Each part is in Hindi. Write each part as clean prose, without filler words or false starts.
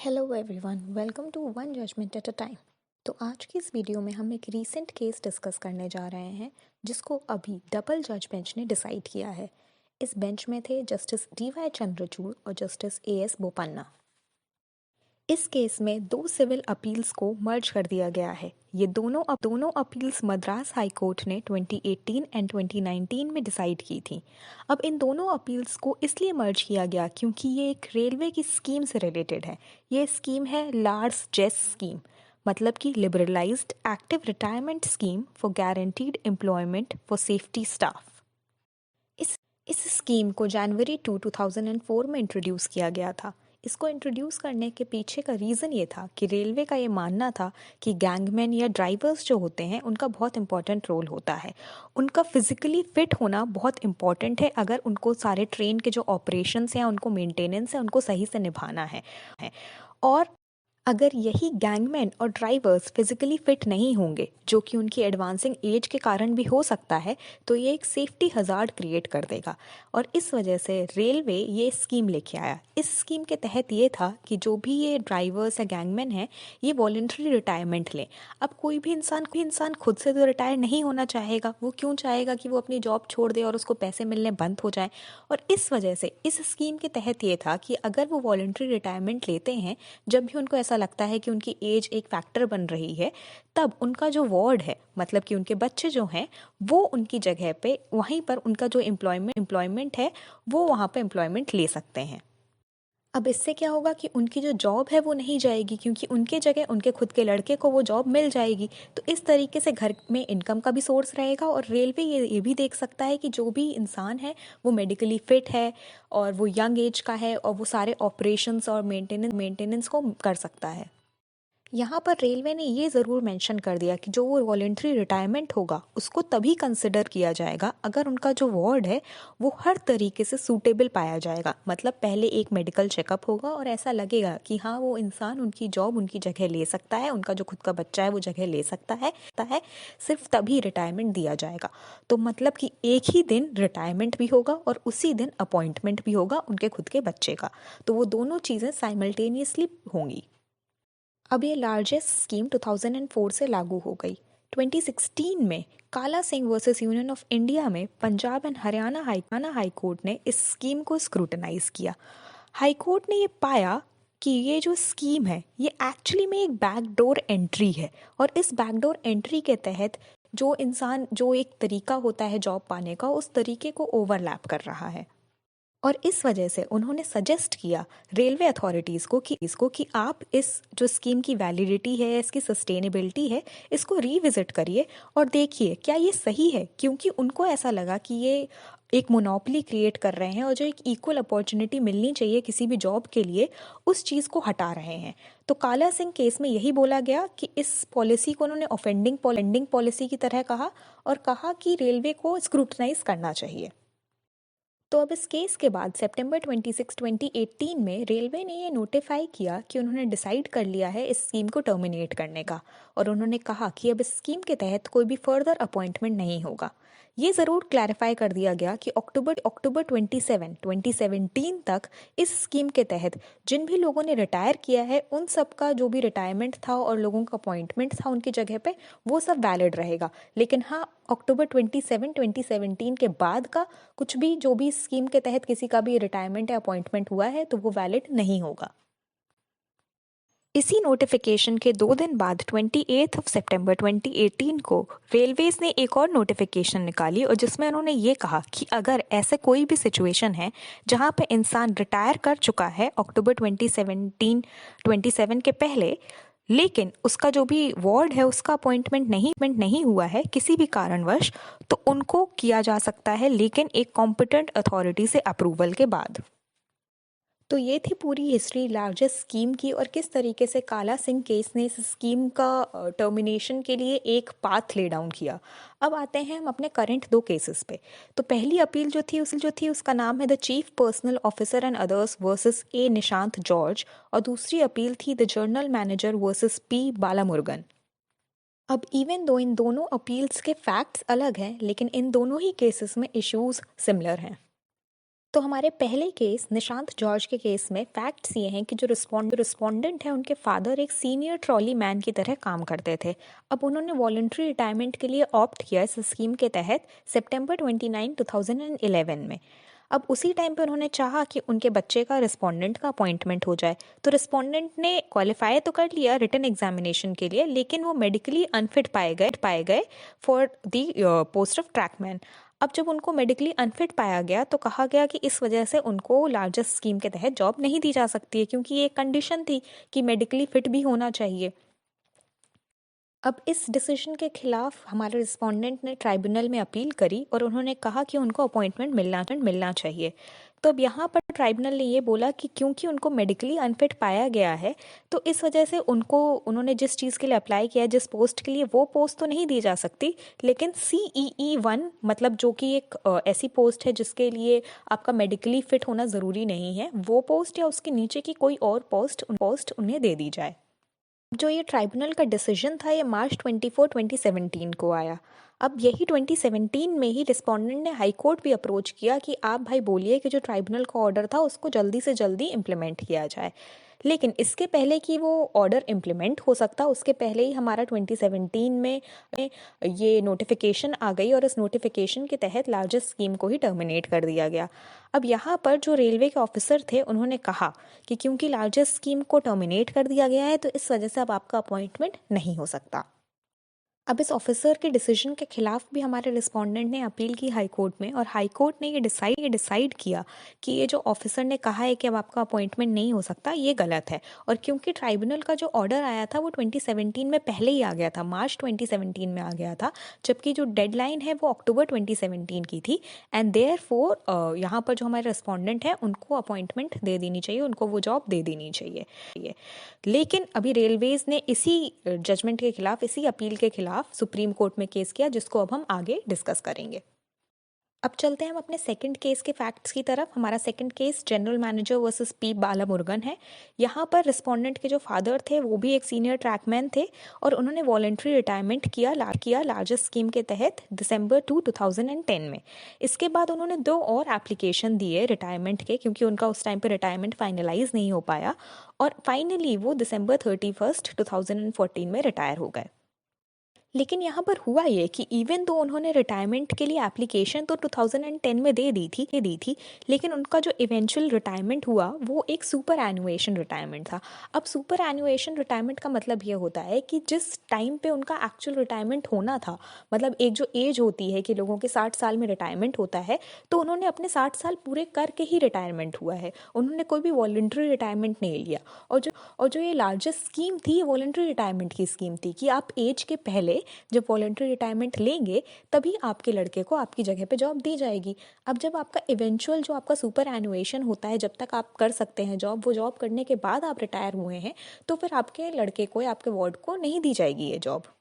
Hello everyone, welcome to one judgment at a time. तो आज की इस वीडियो में हम एक रीसेंट केस डिस्कस करने जा रहे हैं जिसको अभी डबल जज बेंच ने डिसाइड किया है। इस बेंच में थे जस्टिस डी.वाई. चंद्रचूड़ और जस्टिस ए.एस. बोपन्ना। इस केस में दो सिविल अपील्स को मर्ज कर दिया गया है। ये दोनों अपील्स मद्रास हाई कोर्ट ने 2018 एंड 2019 में डिसाइड की थी। अब इन दोनों अपील्स को इसलिए मर्ज किया गया क्योंकि ये एक रेलवे की स्कीम से रिलेटेड है। ये स्कीम है लार्स जेस स्कीम, मतलब कि liberalised active retirement scheme for guaranteed employment for safety staff. इस स्कीम को जनवरी 2004 में इंट्रोड्यूस किया गया था। इसको इंट्रोड्यूस करने के पीछे का रीज़न ये था कि रेलवे का ये मानना था कि गैंगमैन या ड्राइवर्स जो होते हैं उनका बहुत इंपॉर्टेंट रोल होता है। उनका फिजिकली फिट होना बहुत इंपॉर्टेंट है अगर उनको सारे ट्रेन के जो ऑपरेशंस हैं, उनको मेंटेनेंस है, उनको सही से निभाना है। और अगर यही गैंगमैन और ड्राइवर्स फिजिकली फिट नहीं होंगे, जो कि उनकी एडवांसिंग एज के कारण भी हो सकता है, तो ये एक सेफ्टी हजार्ड क्रिएट कर देगा। और इस वजह से रेलवे ये स्कीम लेके आया। इस स्कीम के तहत ये था कि जो भी ये ड्राइवर्स या गैंगमैन हैं, ये वॉलेंट्री रिटायरमेंट लें। अब कोई भी इंसान खुद से तो रिटायर नहीं होना चाहेगा। वो क्यों चाहेगा कि वो अपनी जॉब छोड़ दे और उसको पैसे मिलने बंद हो जाए। और इस वजह से इस स्कीम के तहत ये था कि अगर वो वॉलेंट्री रिटायरमेंट लेते हैं, जब भी उनको ऐसा लगता है कि उनकी एज एक फैक्टर बन रही है, तब उनका जो वार्ड है, मतलब कि उनके बच्चे जो हैं, वो उनकी जगह पे वहीं पर उनका जो एम्प्लॉयमेंट है, वो वहाँ पे एम्प्लॉयमेंट ले सकते हैं। अब इससे क्या होगा कि उनकी जो जॉब है वो नहीं जाएगी, क्योंकि उनके जगह उनके खुद के लड़के को वो जॉब मिल जाएगी। तो इस तरीके से घर में इनकम का भी सोर्स रहेगा और रेलवे ये भी देख सकता है कि जो भी इंसान है वो मेडिकली फिट है और वो यंग एज का है और वो सारे ऑपरेशंस और मेंटेनेंस को कर सकता है। यहाँ पर रेलवे ने ये ज़रूर मेंशन कर दिया कि जो वो वॉलेंट्री रिटायरमेंट होगा उसको तभी कंसिडर किया जाएगा अगर उनका जो वार्ड है वो हर तरीके से सूटेबल पाया जाएगा। मतलब पहले एक मेडिकल चेकअप होगा और ऐसा लगेगा कि हाँ, वो इंसान उनकी जॉब उनकी जगह ले सकता है, उनका जो खुद का बच्चा है वो जगह ले सकता है, सिर्फ तभी रिटायरमेंट दिया जाएगा। तो मतलब कि एक ही दिन रिटायरमेंट भी होगा और उसी दिन अपॉइंटमेंट भी होगा उनके खुद के बच्चे का। तो वो दोनों चीज़ें साइमल्टेनियसली होंगी। अब ये लार्जेस्ट स्कीम 2004 से लागू हो गई। 2016 में Kala Singh versus union of India में Punjab and Haryana High Court ने इस स्कीम को स्क्रूटनाइज किया। हाई कोर्ट ने ये पाया कि ये जो स्कीम है ये एक्चुअली में एक बैकडोर एंट्री है और इस बैकडोर एंट्री के तहत जो इंसान जो एक तरीका होता है जॉब पाने का, उस तरीके को ओवरलैप कर रहा है। और इस वजह से उन्होंने सजेस्ट किया रेलवे अथॉरिटीज़ को कि आप इस जो स्कीम की वैलिडिटी है, इसकी सस्टेनेबिलिटी है, इसको रीविजिट करिए और देखिए क्या ये सही है। क्योंकि उनको ऐसा लगा कि ये एक मोनोपोली क्रिएट कर रहे हैं और जो एक इक्वल अपॉर्चुनिटी मिलनी चाहिए किसी भी जॉब के लिए, उस चीज़ को हटा रहे हैं। तो काला सिंह केस में यही बोला गया कि इस पॉलिसी को उन्होंने ऑफेंडिंग पॉलिसी की तरह कहा और कहा कि रेलवे को स्क्रूटनाइज करना चाहिए। तो अब इस केस के बाद सितंबर 26, 2018 में रेलवे ने ये नोटिफाई किया कि उन्होंने डिसाइड कर लिया है इस स्कीम को टर्मिनेट करने का। और उन्होंने कहा कि अब इस स्कीम के तहत कोई भी फर्दर अपॉइंटमेंट नहीं होगा। ये ज़रूर क्लैरिफाई कर दिया गया कि अक्टूबर 27, 2017 तक इस स्कीम के तहत जिन भी लोगों ने रिटायर किया है, उन सब का जो भी रिटायरमेंट था और लोगों का अपॉइंटमेंट था उनकी जगह पे, वो सब वैलिड रहेगा। लेकिन हाँ, अक्टूबर 27, 2017 के बाद का कुछ भी जो भी स्कीम के तहत किसी का भी रिटायरमेंट या अपॉइंटमेंट हुआ है तो वो वैलिड नहीं होगा। इसी नोटिफिकेशन के 2 दिन बाद 28 सितंबर 2018 को रेलवेज ने एक और नोटिफिकेशन निकाली और जिसमें उन्होंने ये कहा कि अगर ऐसे कोई भी सिचुएशन है जहां पे इंसान रिटायर कर चुका है अक्टूबर 27 के पहले, लेकिन उसका जो भी वार्ड है उसका अपॉइंटमेंट नहीं हुआ है किसी भी कारणवश, तो उनको किया जा सकता है, लेकिन एक कॉम्पिटेंट अथॉरिटी से अप्रूवल के बाद। तो ये थी पूरी हिस्ट्री लार्जेस्ट स्कीम की और किस तरीके से काला सिंह केस ने इस स्कीम का टर्मिनेशन के लिए एक पाथ ले डाउन किया। अब आते हैं हम अपने करंट 2 केसेस पे। तो पहली अपील जो थी उसका नाम है the chief personnel officer and others versus A Nishant George और दूसरी अपील थी the journal manager versus P Balamurugan. अब इवन दो इन दोनों अपील्स के फैक्ट्स अलग हैं, लेकिन इन दोनों ही केसेस में इश्यूज सिमिलर हैं। तो हमारे पहले केस निशांत जॉर्ज के केस में फैक्ट्स ये हैं कि जो रिस्पोंडेंट है उनके फादर एक सीनियर ट्रॉली मैन की तरह काम करते थे। अब उन्होंने वॉलंटरी रिटायरमेंट के लिए ऑप्ट किया इस स्कीम के तहत सितंबर 29, 2011 में। अब उसी टाइम पे उन्होंने चाहा कि उनके बच्चे का रिस्पोंडेंट का अपॉइंटमेंट हो जाए, तो रिस्पोंडेंट ने क्वालिफाई तो कर लिया रिटन एग्जामिनेशन के लिए, लेकिन वो मेडिकली अनफिट पाए गए for the post of trackman. अब जब उनको मेडिकली अनफिट पाया गया तो कहा गया कि इस वजह से उनको लार्जेस्ट स्कीम के तहत जॉब नहीं दी जा सकती है, क्योंकि ये कंडीशन थी कि मेडिकली फिट भी होना चाहिए। अब इस डिसीजन के खिलाफ हमारे रिस्पोंडेंट ने ट्राइब्यूनल में अपील करी और उन्होंने कहा कि उनको अपॉइंटमेंट मिलना चाहिए। तो अब यहाँ पर ट्राइब्यूनल ने ये बोला कि क्योंकि उनको मेडिकली अनफिट पाया गया है, तो इस वजह से उन्होंने जिस चीज़ के लिए अप्लाई किया है, जिस पोस्ट के लिए, वो पोस्ट तो नहीं दी जा सकती, लेकिन CEE1 मतलब जो कि एक ऐसी पोस्ट है जिसके लिए आपका मेडिकली फिट होना ज़रूरी नहीं है, वो पोस्ट या उसके नीचे की कोई और पोस्ट उन्हें दे दी जाए। जो ये ट्राइब्यूनल का डिसीजन था ये मार्च 24, 2017 को आया। अब यही 2017 में ही रिस्पोंडेंट ने हाई कोर्ट भी अप्रोच किया कि आप भाई बोलिए कि जो ट्राइब्यूनल का ऑर्डर था उसको जल्दी से जल्दी इम्प्लीमेंट किया जाए। लेकिन इसके पहले कि वो ऑर्डर इम्प्लीमेंट हो सकता, उसके पहले ही हमारा 2017 में ये नोटिफिकेशन आ गई और इस नोटिफिकेशन के तहत लार्जेस्ट स्कीम को ही टर्मिनेट कर दिया गया। अब यहाँ पर जो रेलवे के ऑफिसर थे उन्होंने कहा कि क्योंकि लार्जेस्ट स्कीम को टर्मिनेट कर दिया गया है तो इस वजह से अब आपका अपॉइंटमेंट नहीं हो सकता। अब इस ऑफिसर के डिसीजन के खिलाफ भी हमारे रिस्पोंडेंट ने अपील की हाई कोर्ट में, और हाई कोर्ट ने ये डिसाइड किया कि ये जो ऑफिसर ने कहा है कि अब आपका अपॉइंटमेंट नहीं हो सकता, ये गलत है। और क्योंकि ट्राइब्यूनल का जो ऑर्डर आया था वो 2017 में पहले ही आ गया था, मार्च 2017 में आ गया था, जबकि जो डेडलाइन है वो अक्टूबर 2017 की थी। एंड देयरफॉर यहाँ पर जो हमारे रिस्पोंडेंट हैं उनको अपॉइंटमेंट दे देनी चाहिए, उनको वो जॉब दे देनी चाहिए। लेकिन अभी रेलवेज ने इसी जजमेंट के खिलाफ, इसी अपील के खिलाफ सुप्रीम कोर्ट में केस किया, जिसको अब हम आगे डिस्कस करेंगे। अब चलते हैं हम अपने सेकंड केस के फैक्ट्स की तरफ। हमारा second case general manager versus P Balamurugan है। यहाँ पर रिस्पोंडेंट के जो फादर थे वो भी एक सीनियर ट्रैकमैन थे और उन्होंने वॉलंटरी रिटायरमेंट किया लार्जेस्ट स्कीम के तहत दिसंबर 2010 में। इसके बाद उन्होंने 2 और एप्लीकेशन दिए रिटायरमेंट के, क्योंकि उनका उस टाइम पर रिटायरमेंट फाइनलाइज नहीं हो पाया, और फाइनली वो दिसंबर 31, 2014 में रिटायर हो गए। लेकिन यहाँ पर हुआ ये कि इवन तो उन्होंने रिटायरमेंट के लिए एप्लीकेशन तो 2010 में दे दी थी, लेकिन उनका जो इवेंचुअल रिटायरमेंट हुआ वो एक सुपर एनुएशन रिटायरमेंट था। अब सुपर एनुएशन रिटायरमेंट का मतलब ये होता है कि जिस टाइम पे उनका एक्चुअल रिटायरमेंट होना था, मतलब एक जो एज होती है कि लोगों के 60 साल में रिटायरमेंट होता है, तो उन्होंने अपने 60 साल पूरे करके ही रिटायरमेंट हुआ है, उन्होंने कोई भी वॉलंटरी रिटायरमेंट नहीं लिया। और जो ये लार्जेस्ट स्कीम थी, ये वॉलंटरी रिटायरमेंट की स्कीम थी कि आप एज के पहले जब वॉलंटरी रिटायरमेंट लेंगे तभी आपके लड़के को आपकी जगह पे जॉब दी जाएगी। अब जब आपका इवेंचुअल जो आपका सुपर एनुएशन होता है, जब तक आप कर सकते हैं जॉब, वो जॉब करने के बाद आप रिटायर हुए हैं, तो फिर आपके लड़के को या आपके वार्ड को नहीं दी जाएगी ये जॉब।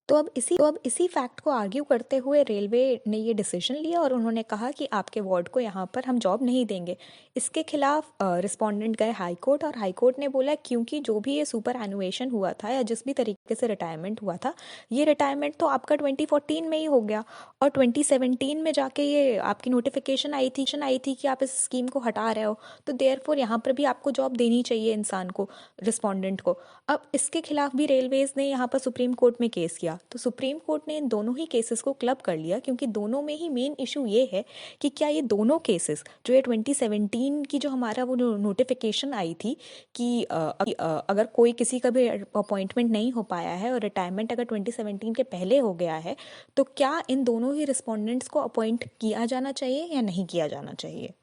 तो अब इसी फैक्ट को आर्ग्यू करते हुए रेलवे ने ये डिसीजन लिया और उन्होंने कहा कि आपके वार्ड को यहाँ पर हम जॉब नहीं देंगे। इसके खिलाफ रिस्पोंडेंट गए हाई कोर्ट, और हाई कोर्ट ने बोला क्योंकि जो भी ये सुपर एनुएशन हुआ था या जिस भी तरीके से रिटायरमेंट हुआ था, ये रिटायरमेंट तो आपका 2014 में ही हो गया, और 2017 में जाके ये आपकी नोटिफिकेशन आई थी कि आप इस स्कीम को हटा रहे हो, तो देयरफॉर यहाँ पर भी आपको जॉब देनी चाहिए इंसान को, रिस्पोंडेंट को। अब इसके खिलाफ भी रेलवेज ने यहाँ पर सुप्रीम कोर्ट में केस किया, तो सुप्रीम कोर्ट ने इन दोनों ही केसेस को क्लब कर लिया, क्योंकि दोनों में ही मेन इशू ये है कि क्या ये दोनों केसेस, जो ये 2017 की जो हमारा वो नोटिफिकेशन आई थी कि अगर कोई किसी का भी अपॉइंटमेंट नहीं हो पाया है और रिटायरमेंट अगर 2017 के पहले हो गया है, तो क्या इन दोनों ही रिस्पोंडेंट्स को अपॉइंट किया जाना चाहिए या नहीं किया जाना चाहिए।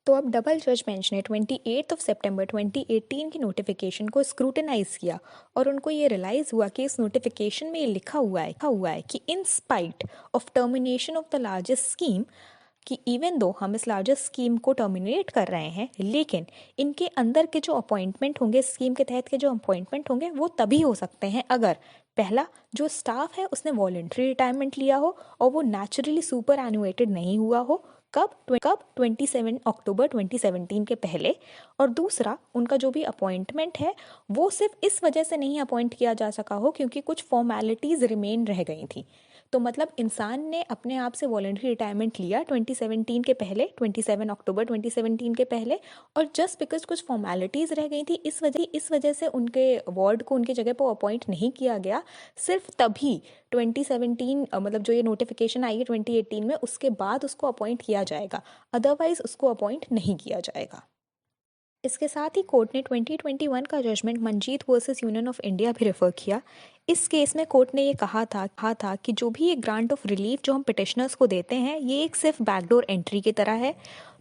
तो अब डबल जज बेंच ने 28 सितंबर 2018 की नोटिफिकेशन को स्क्रूटनाइज किया और उनको ये रियलाइज हुआ कि इस नोटिफिकेशन में ये लिखा हुआ है कि in spite of termination of the largest scheme, कि इवन दो हम इस लार्जेस्ट स्कीम को टर्मिनेट कर रहे हैं, लेकिन इनके अंदर के जो अपॉइंटमेंट होंगे, स्कीम के तहत के जो अपॉइंटमेंट होंगे, वो तभी हो सकते हैं अगर पहला जो स्टाफ है उसने वॉलंटरी रिटायरमेंट लिया हो और वो नेचुरली सुपर एनुएटेड नहीं हुआ हो, कब 27 अक्टूबर 2017 के पहले, और दूसरा उनका जो भी अपॉइंटमेंट है वो सिर्फ इस वजह से नहीं अपॉइंट किया जा सका हो क्योंकि कुछ फॉर्मेलिटीज रिमेन रह गई थी। तो मतलब इंसान ने अपने आप से वॉलंटरी रिटायरमेंट लिया 2017 के पहले, 27 अक्टूबर 2017 के पहले, और जस्ट बिकॉज कुछ फॉर्मेलिटीज़ रह गई थी इस वजह से उनके वार्ड को उनकी जगह पर अपॉइंट नहीं किया गया। सिर्फ तभी 2017 मतलब जो ये नोटिफिकेशन आई है 2018 में, उसके बाद उसको अपॉइंट किया जाएगा, अदरवाइज उसको अपॉइंट नहीं किया जाएगा। इसके साथ ही कोर्ट ने 2021 का judgment Manjeet versus union of India भी रेफर किया। इस केस में कोर्ट ने ये कहा था कि जो भी एक ग्रांट ऑफ रिलीफ जो हम पिटिशनर्स को देते हैं, ये एक सिर्फ बैकडोर एंट्री की तरह है।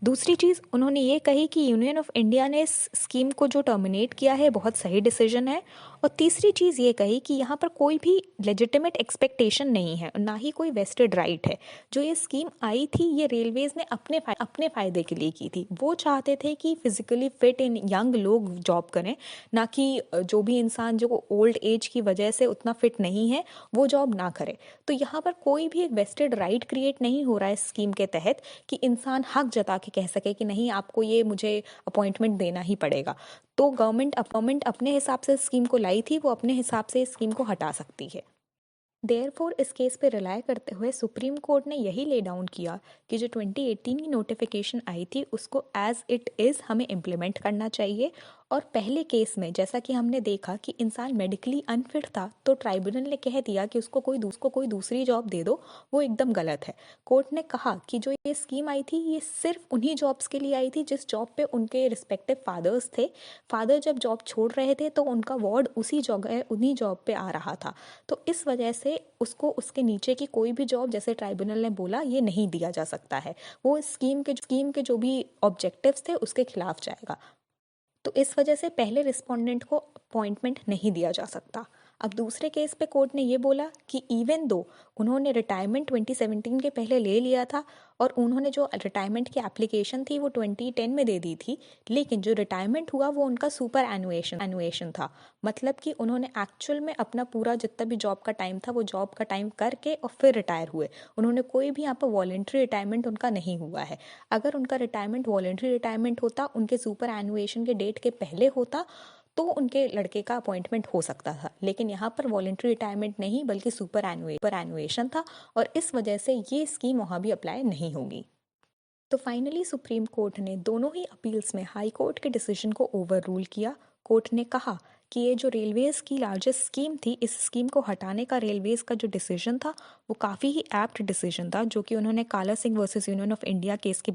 दूसरी चीज़ उन्होंने ये कही कि यूनियन ऑफ इंडिया ने इस स्कीम को जो टर्मिनेट किया है बहुत सही डिसीजन है। और तीसरी चीज़ ये कही कि यहाँ पर कोई भी लेजिटिमेट एक्सपेक्टेशन नहीं है, ना ही कोई वेस्टेड राइट है। जो ये स्कीम आई थी ये रेलवेज़ ने अपने फ़ायदे के लिए की थी। वो चाहते थे कि फिजिकली फिट इन यंग लोग जॉब करें, ना कि जो भी इंसान जो ओल्ड एज की वजह से उतना फिट नहीं है वो जॉब ना करे। तो यहाँ पर कोई भी एक वेस्टेड राइट क्रिएट नहीं हो रहा है इस स्कीम के तहत कि इंसान हक जता के कह सके कि नहीं, आपको ये मुझे अपॉइंटमेंट देना ही पड़ेगा। तो गवर्नमेंट अपने हिसाब से स्कीम को लाई थी, वो अपने हिसाब से इस स्कीम को हटा सकती है। देयरफॉर इस केस पे रिलाय करते हुए सुप्रीम कोर्ट ने यही ले डाउन किया कि जो 2018 की नोटिफिकेशन आई थी उसको एज इट इज़ हमें इम्प्लीमेंट करना चाहिए। और पहले केस में जैसा कि हमने देखा कि इंसान मेडिकली अनफिट था, तो ट्राइब्यूनल ने कह दिया कि उसको कोई दूसरी जॉब दे दो, वो एकदम गलत है। कोर्ट ने कहा कि जो ये स्कीम आई थी ये सिर्फ उन्हीं जॉब्स के लिए आई थी जिस जॉब पे उनके रिस्पेक्टिव फादर्स थे। फादर जब जॉब छोड़ रहे थे तो उनका वार्ड उन्हीं जॉब पे आ रहा था। तो इस वजह से उसको उसके नीचे की कोई भी जॉब, जैसे ट्राइब्यूनल ने बोला, ये नहीं दिया जा सकता है। वो स्कीम के जो भी ऑब्जेक्टिव्स थे उसके खिलाफ जाएगा। तो इस वजह से पहले रिस्पोंडेंट को अपॉइंटमेंट नहीं दिया जा सकता। अब दूसरे केस पे कोर्ट ने ये बोला कि इवन दो उन्होंने रिटायरमेंट 2017 के पहले ले लिया था और उन्होंने जो रिटायरमेंट की एप्लीकेशन थी वो 2010 में दे दी थी, लेकिन जो रिटायरमेंट हुआ वो उनका सुपर एनुएशन था। मतलब कि उन्होंने एक्चुअल में अपना पूरा जितना भी जॉब का टाइम था वो जॉब का टाइम करके और फिर रिटायर हुए। उन्होंने कोई भी यहाँ पर वॉलेंट्री रिटायरमेंट उनका नहीं हुआ है। अगर उनका रिटायरमेंट वॉलेंट्री रिटायरमेंट होता, उनके सुपर एनुएशन के डेट के पहले होता, तो उनके लड़के का अपॉइंटमेंट हो सकता था। लेकिन यहाँ पर वॉलेंट्री रिटायरमेंट नहीं बल्कि सुपर एनुएशन था, और इस वजह से ये स्कीम वहाँ भी अप्लाई नहीं होगी। तो फाइनली सुप्रीम कोर्ट ने दोनों ही अपील्स में हाई कोर्ट के डिसीजन को ओवर रूल किया। कोर्ट ने कहा कि ये जो रेलवेज़ की लार्जेस्ट स्कीम थी, इस स्कीम को हटाने का रेलवेज़ का जो डिसीजन था वो काफ़ी ही एप्ट डिसीजन था, जो कि उन्होंने काला Singh versus union of India case के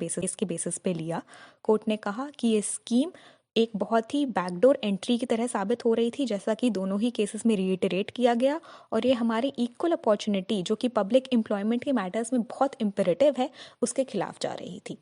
बेसिस पे लिया। कोर्ट ने कहा कि ये स्कीम एक बहुत ही बैकडोर एंट्री की तरह साबित हो रही थी, जैसा कि दोनों ही केसेस में रीइटरेट किया गया, और ये हमारी इक्वल अपॉर्चुनिटी जो कि पब्लिक एम्प्लॉयमेंट के मैटर्स में बहुत इम्पेरेटिव है उसके खिलाफ जा रही थी।